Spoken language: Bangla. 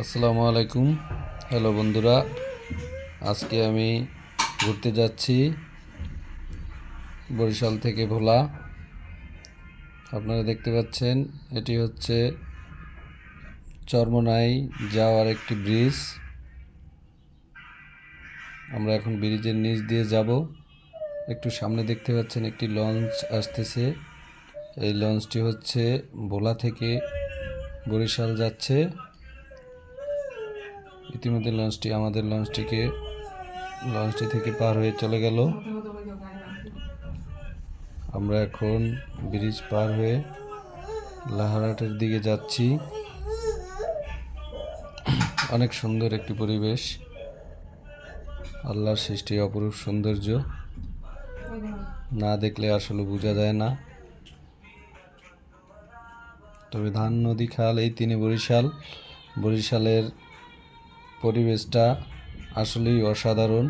আসসালামু আলাইকুম। হ্যালো বন্ধুরা, আজকে আমি ঘুরতে যাচ্ছি বরিশাল থেকে ভোলা। আপনারা দেখতে পাচ্ছেন এটি হচ্ছে চরমোনাই যাওয়ার একটি ব্রিজ। আমরা এখন ব্রিজের নিচ দিয়ে যাব। একটু সামনে দেখতে পাচ্ছেন একটি লঞ্চ আসতেছে। এই লঞ্চটি হচ্ছে ভোলা থেকে বরিশাল যাচ্ছে। ইতিমধ্যে আমাদের লঞ্চটি থেকে পার হয়ে চলে গেল। আমরা এখন ব্রিজ পার হয়ে লাহারহাটের দিকে যাচ্ছি। অনেক সুন্দর একটি পরিবেশ, আল্লাহর সৃষ্টি অপরূপ সৌন্দর্য, না দেখলে আসলে বোঝা যায় না। তবে ধান নদী খাল এই তিনে বরিশালের পরিবেশটা আসলেই অসাধারণ।